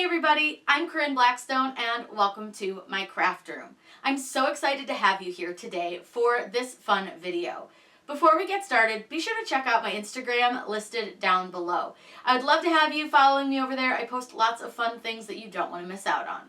Hey everybody, I'm Corinne Blackstone and welcome to my craft room. I'm so excited to have you here today for this fun video. Before we get started, be sure to check out my Instagram listed down below. I would love to have you following me over there. I post lots of fun things that you don't want to miss out on.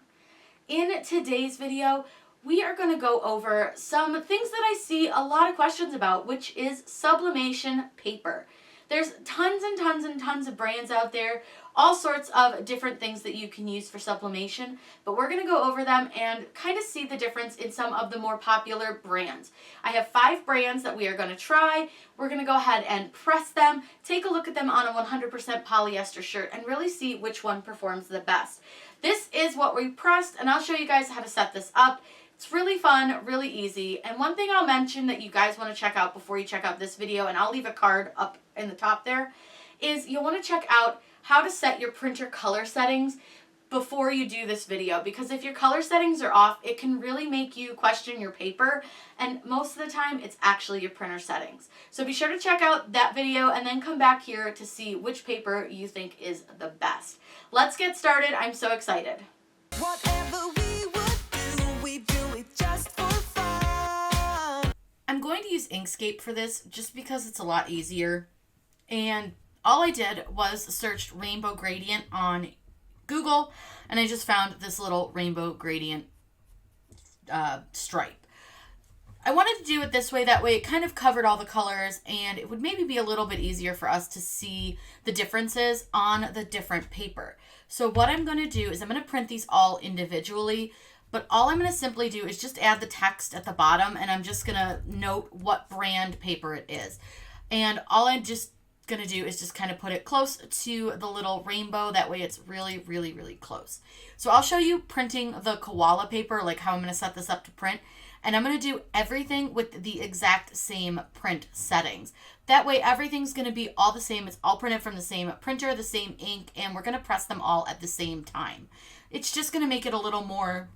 In today's video, we are going to go over some things that I see a lot of questions about, which is sublimation paper. There's tons and tons and tons of brands out there, all sorts of different things that you can use for sublimation, but we're going to go over them and kind of see the difference in some of the more popular brands. I have 5 brands that we are going to try. We're going to go ahead and press them, take a look at them on a 100% polyester shirt, and really see which one performs the best. This is what we pressed, and I'll show you guys how to set this up. It's really fun, really easy, and one thing I'll mention that you guys want to check out before you check out this video, and I'll leave a card up in the top there, is you'll want to check out how to set your printer color settings before you do this video, because if your color settings are off, it can really make you question your paper, and most of the time it's actually your printer settings. So be sure to check out that video and then come back here to see which paper you think is the best. Let's get started. I'm so excited. Whatever we would do, we do it just for fun. I'm going to use Inkscape for this just because it's a lot easier, and all I did was searched rainbow gradient on Google, and I just found this little rainbow gradient stripe. I wanted to do it this way, that way it kind of covered all the colors, and it would maybe be a little bit easier for us to see the differences on the different paper. So what I'm going to do is I'm going to print these all individually, but all I'm going to simply do is just add the text at the bottom, and I'm just going to note what brand paper it is. And all I'm just going to do is just kind of put it close to the little rainbow. That way it's really, really, really close. So I'll show you printing the koala paper, like how I'm going to set this up to print. And I'm going to do everything with the exact same print settings. That way everything's going to be all the same. It's all printed from the same printer, the same ink, and we're going to press them all at the same time. It's just going to make it a little more,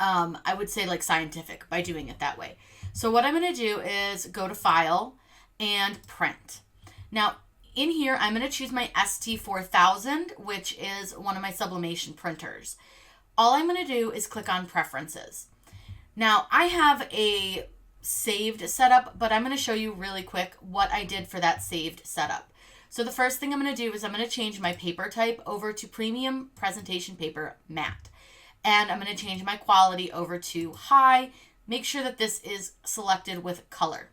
I would say, like scientific by doing it that way. So what I'm going to do is go to File and Print. Now, in here, I'm going to choose my ST4000, which is one of my sublimation printers. All I'm going to do is click on Preferences. Now, I have a saved setup, but I'm going to show you really quick what I did for that saved setup. So the first thing I'm going to do is I'm going to change my paper type over to Premium Presentation Paper Matte. And I'm going to change my quality over to High. Make sure that this is selected with color.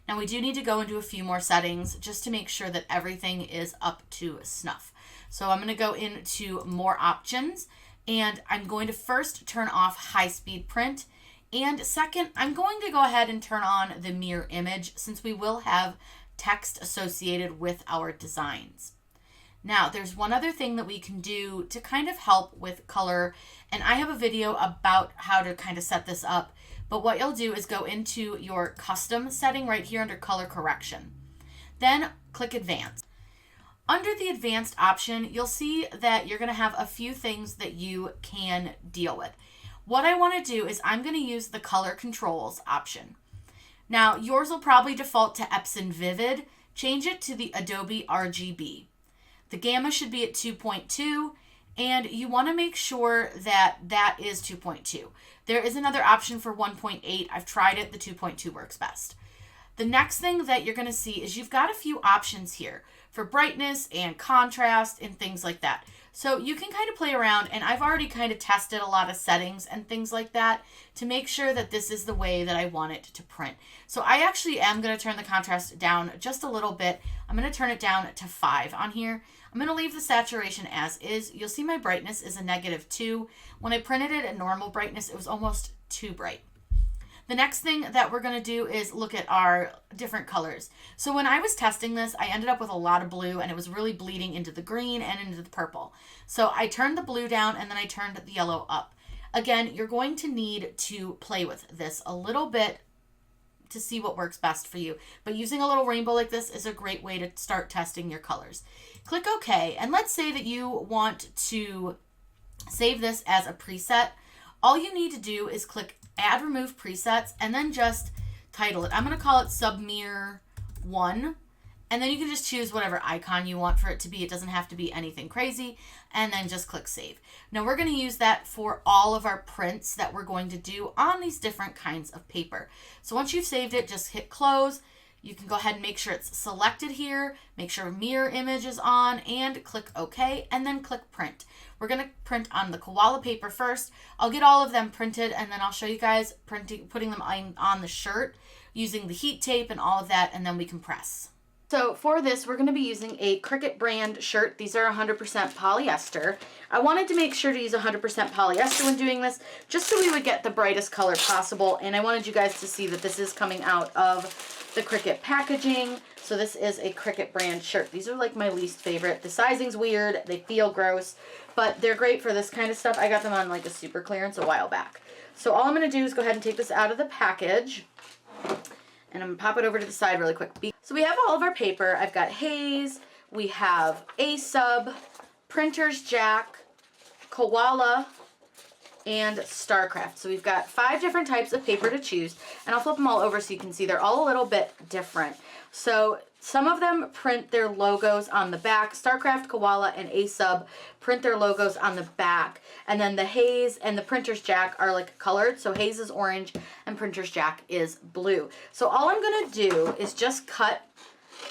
Now we do need to go into a few more settings just to make sure that everything is up to snuff. So I'm going to go into More Options, and I'm going to first turn off High Speed Print. And second, I'm going to go ahead and turn on the mirror image since we will have text associated with our designs. Now, there's one other thing that we can do to kind of help with color, and I have a video about how to kind of set this up. But what you'll do is go into your custom setting right here under color correction. Then click Advanced. Under the advanced option, you'll see that you're going to have a few things that you can deal with. What I want to do is I'm going to use the color controls option. Now, yours will probably default to Epson Vivid. Change it to the Adobe RGB. The gamma should be at 2.2. And you want to make sure that that is 2.2. There is another option for 1.8. I've tried it. The 2.2 works best. The next thing that you're going to see is you've got a few options here for brightness and contrast and things like that. So you can kind of play around, and I've already kind of tested a lot of settings and things like that to make sure that this is the way that I want it to print. So I actually am going to turn the contrast down just a little bit. I'm going to turn it down to 5 on here. I'm going to leave the saturation as is. You'll see my brightness is a -2. When I printed it at normal brightness, it was almost too bright. The next thing that we're going to do is look at our different colors. So when I was testing this, I ended up with a lot of blue, and it was really bleeding into the green and into the purple. So I turned the blue down, and then I turned the yellow up. Again, you're going to need to play with this a little bit to see what works best for you. But using a little rainbow like this is a great way to start testing your colors. Click OK, and let's say that you want to save this as a preset. All you need to do is click Add Remove Presets and then just title it. I'm going to call it Submir 1, And then you can just choose whatever icon you want for it to be. It doesn't have to be anything crazy. And then just click save. Now we're going to use that for all of our prints that we're going to do on these different kinds of paper. So once you've saved it, just hit close. You can go ahead and make sure it's selected here, make sure mirror image is on, and click OK, and then click print. We're going to print on the koala paper first. I'll get all of them printed, and then I'll show you guys putting them on the shirt using the heat tape and all of that, and then we can press. So for this, we're going to be using a CRICUT brand shirt. These are 100% polyester. I wanted to make sure to use 100% polyester when doing this, just so we would get the brightest color possible. And I wanted you guys to see that this is coming out of the CRICUT packaging. So this is a CRICUT brand shirt. These are like my least favorite. The sizing's weird. They feel gross, but they're great for this kind of stuff. I got them on like a super clearance a while back. So all I'm going to do is go ahead and take this out of the package. And I'm going to pop it over to the side really quick. So we have all of our paper. I've got Haze, we have A-Sub, Printer's Jack, Koala, and Starcraft. So we've got 5 different types of paper to choose. And I'll flip them all over so you can see they're all a little bit different. So some of them print their logos on the back. Starcraft, Koala, and A-Sub print their logos on the back. And then the Haze and the Printer's Jack are like colored. So Haze is orange and Printer's Jack is blue. So all I'm going to do is just cut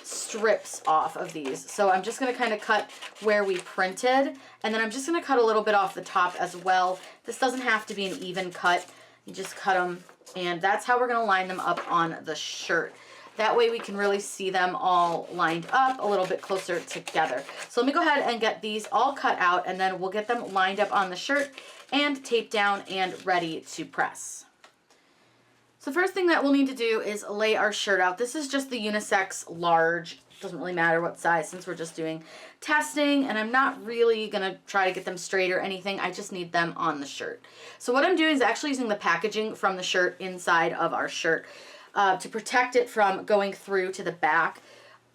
strips off of these. So I'm just going to kind of cut where we printed. And then I'm just going to cut a little bit off the top as well. This doesn't have to be an even cut. You just cut them. And that's how we're going to line them up on the shirt. That way we can really see them all lined up a little bit closer together. So let me go ahead and get these all cut out, and then we'll get them lined up on the shirt and taped down and ready to press. So the first thing that we'll need to do is lay our shirt out. This is just the unisex large. Doesn't really matter what size since we're just doing testing, and I'm not really going to try to get them straight or anything. I just need them on the shirt. So what I'm doing is actually using the packaging from the shirt inside of our shirt. To protect it from going through to the back.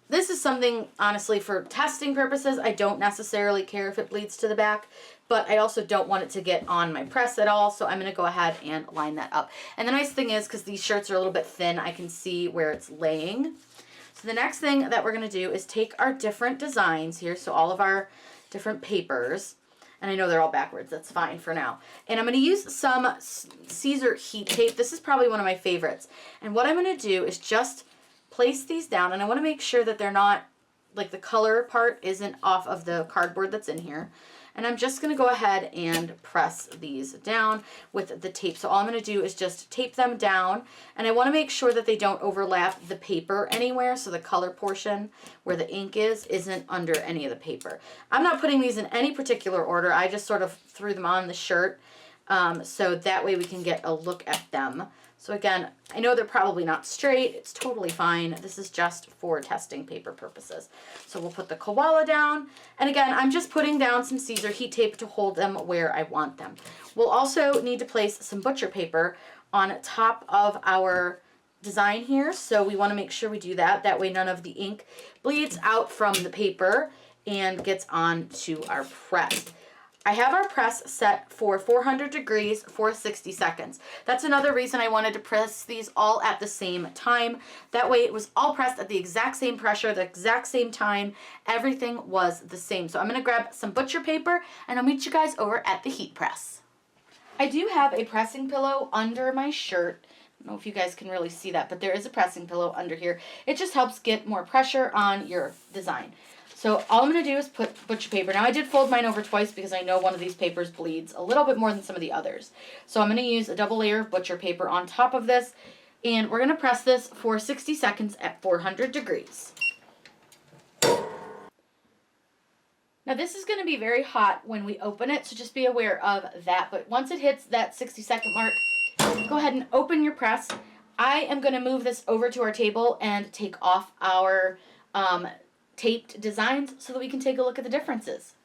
This is something, honestly, for testing purposes. I don't necessarily care if it bleeds to the back, but I also don't want it to get on my press at all, so I'm going to go ahead and line that up. And the nice thing is, because these shirts are a little bit thin, I can see where it's laying. So the next thing that we're going to do is take our different designs here, so all of our different papers, and I know they're all backwards, that's fine for now. And I'm going to use some Caesar heat tape. This is probably one of my favorites. And what I'm going to do is just place these down, and I want to make sure that they're not, like the color part isn't off of the cardboard that's in here. And I'm just going to go ahead and press these down with the tape. So all I'm going to do is just tape them down. And I want to make sure that they don't overlap the paper anywhere. So the color portion where the ink is isn't under any of the paper. I'm not putting these in any particular order. I just sort of threw them on the shirt. So that way we can get a look at them. So again, I know they're probably not straight. It's totally fine. This is just for testing paper purposes. So we'll put the koala down. And again, I'm just putting down some Caesar heat tape to hold them where I want them. We'll also need to place some butcher paper on top of our design here. So we want to make sure we do that. That way none of the ink bleeds out from the paper and gets onto our press. I have our press set for 400 degrees for 60 seconds. That's another reason I wanted to press these all at the same time. That way it was all pressed at the exact same pressure, the exact same time. Everything was the same. So I'm going to grab some butcher paper and I'll meet you guys over at the heat press. I do have a pressing pillow under my shirt. I don't know if you guys can really see that, but there is a pressing pillow under here. It just helps get more pressure on your design. So all I'm going to do is put butcher paper. Now I did fold mine over twice because I know one of these papers bleeds a little bit more than some of the others. So I'm going to use a double layer of butcher paper on top of this. And we're going to press this for 60 seconds at 400 degrees. Now this is going to be very hot when we open it, so just be aware of that. But once it hits that 60-second mark, go ahead and open your press. I am going to move this over to our table and take off our taped designs so that we can take a look at the differences.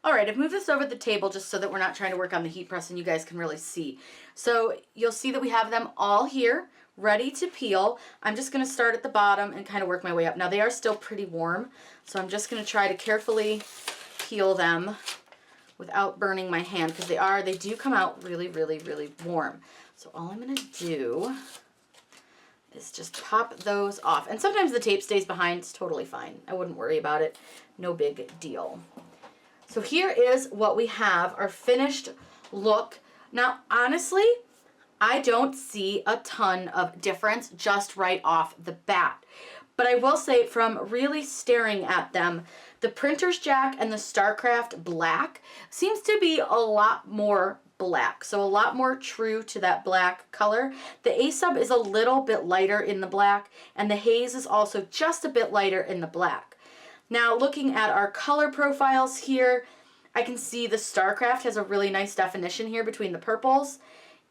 Alright, I've moved this over the table just so that we're not trying to work on the heat press and you guys can really see. So you'll see that we have them all here, ready to peel. I'm just going to start at the bottom and kind of work my way up. Now they are still pretty warm, so I'm just going to try to carefully peel them without burning my hand because they do come out really, really, really warm. So all I'm going to do is just pop those off. And sometimes the tape stays behind. It's totally fine. I wouldn't worry about it. No big deal. So here is what we have, our finished look. Now, honestly, I don't see a ton of difference just right off the bat. But I will say, from really staring at them, the Printer's Jack and the StarCraft Black seems to be a lot more black. So a lot more true to that black color. The A-Sub is a little bit lighter in the black, and the Haze is also just a bit lighter in the black. Now, looking at our color profiles here, I can see the StarCraft has a really nice definition here between the purples,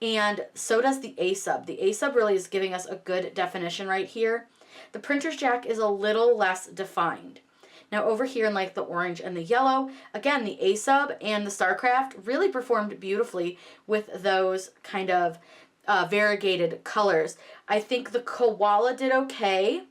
and so does the A-Sub. The A-Sub really is giving us a good definition right here. The Printer's Jack is a little less defined. Now over here in like the orange and the yellow, again, the A-Sub and the StarCraft really performed beautifully with those kind of variegated colors. I think the Koala did okay.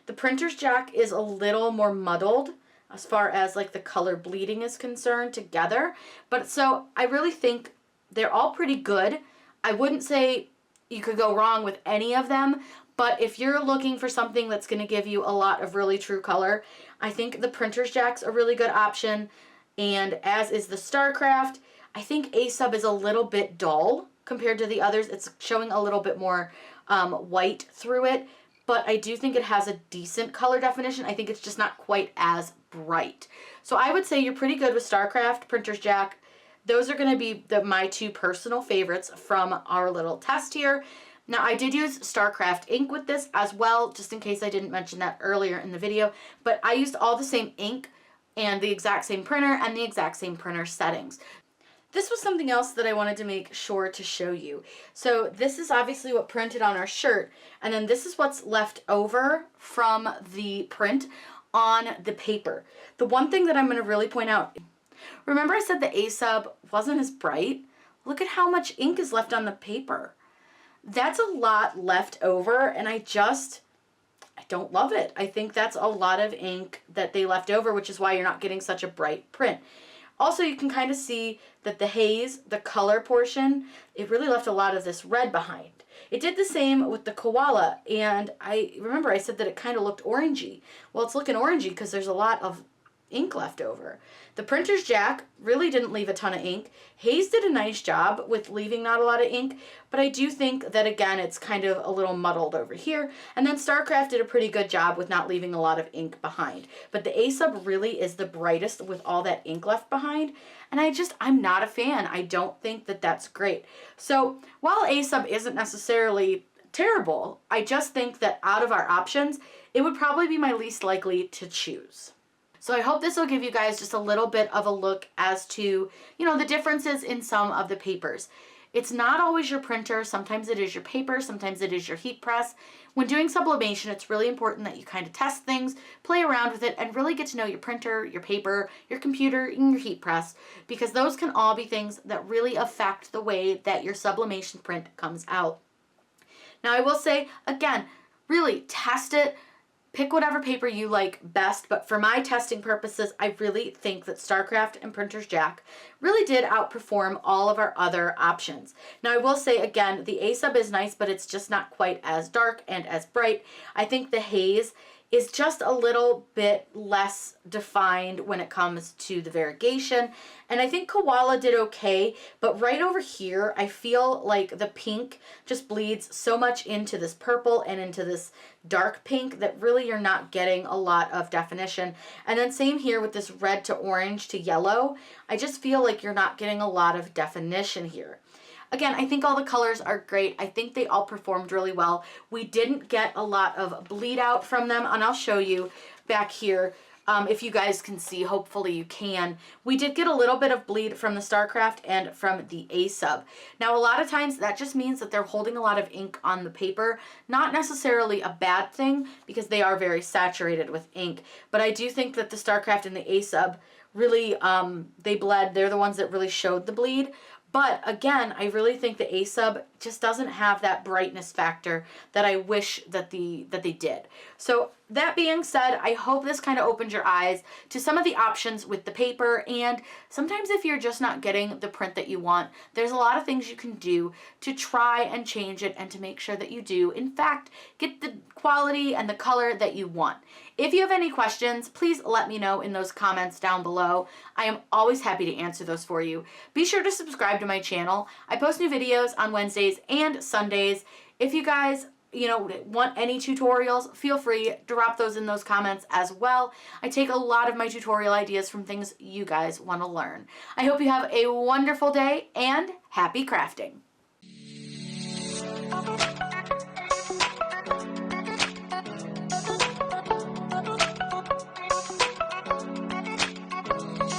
The Printer's Jack is a little more muddled as far as like the color bleeding is concerned together. But so I really think they're all pretty good. I wouldn't say you could go wrong with any of them, but if you're looking for something that's going to give you a lot of really true color, I think the Printer's Jack's a really good option, and as is the StarCraft. I think A-Sub is a little bit dull compared to the others. It's showing a little bit more white through it, but I do think it has a decent color definition. I think it's just not quite as bright. So I would say you're pretty good with StarCraft, Printer's Jack. Those are going to be my two personal favorites from our little test here. Now, I did use StarCraft ink with this as well, just in case I didn't mention that earlier in the video, but I used all the same ink and the exact same printer and the exact same printer settings. This was something else that I wanted to make sure to show you. So this is obviously what printed on our shirt, and then this is what's left over from the print on the paper. The one thing that I'm going to really point out, remember I said the A-Sub wasn't as bright? Look at how much ink is left on the paper. That's a lot left over, and I don't love it. I think that's a lot of ink that they left over, which is why you're not getting such a bright print. Also, you can kind of see that the haze, the color portion, it really left a lot of this red behind. It did the same with the Koala, and I remember I said that it kind of looked orangey. Well, it's looking orangey because there's a lot of ink left over. The Printer's Jack really didn't leave a ton of ink. Haze did a nice job with leaving not a lot of ink, but I do think that, again, it's kind of a little muddled over here. And then StarCraft did a pretty good job with not leaving a lot of ink behind. But the A-Sub really is the brightest with all that ink left behind, and I'm not a fan. I don't think that that's great. So while A-Sub isn't necessarily terrible, I just think that out of our options, it would probably be my least likely to choose. So I hope this will give you guys just a little bit of a look as to, the differences in some of the papers. It's not always your printer. Sometimes it is your paper. Sometimes it is your heat press. When doing sublimation, it's really important that you kind of test things, play around with it, and really get to know your printer, your paper, your computer, and your heat press, because those can all be things that really affect the way that your sublimation print comes out. Now, I will say, again, really test it. Pick whatever paper you like best, but for my testing purposes, I really think that StarCraft and Printer's Jack really did outperform all of our other options. Now, I will say again, the A-Sub is nice, but it's just not quite as dark and as bright. I think the haze is just a little bit less defined when it comes to the variegation. And I think Koala did okay, but right over here, I feel like the pink just bleeds so much into this purple and into this dark pink that really you're not getting a lot of definition. And then same here with this red to orange to yellow. I just feel like you're not getting a lot of definition here. Again, I think all the colors are great. I think they all performed really well. We didn't get a lot of bleed out from them, and I'll show you back here if you guys can see. Hopefully you can. We did get a little bit of bleed from the StarCraft and from the A-Sub. Now, a lot of times that just means that they're holding a lot of ink on the paper. Not necessarily a bad thing because they are very saturated with ink, but I do think that the StarCraft and the A-Sub really, they bled. They're the ones that really showed the bleed. But again, I really think the A-Sub just doesn't have that brightness factor that I wish that they did. So that being said, I hope this kind of opened your eyes to some of the options with the paper, and sometimes if you're just not getting the print that you want, there's a lot of things you can do to try and change it and to make sure that you do, in fact, get the quality and the color that you want. If you have any questions, please let me know in those comments down below. I am always happy to answer those for you. Be sure to subscribe to my channel. I post new videos on Wednesdays and Sundays. If you guys want any tutorials, feel free to drop those in those comments as well. I take a lot of my tutorial ideas from things you guys want to learn. I hope you have a wonderful day and happy crafting.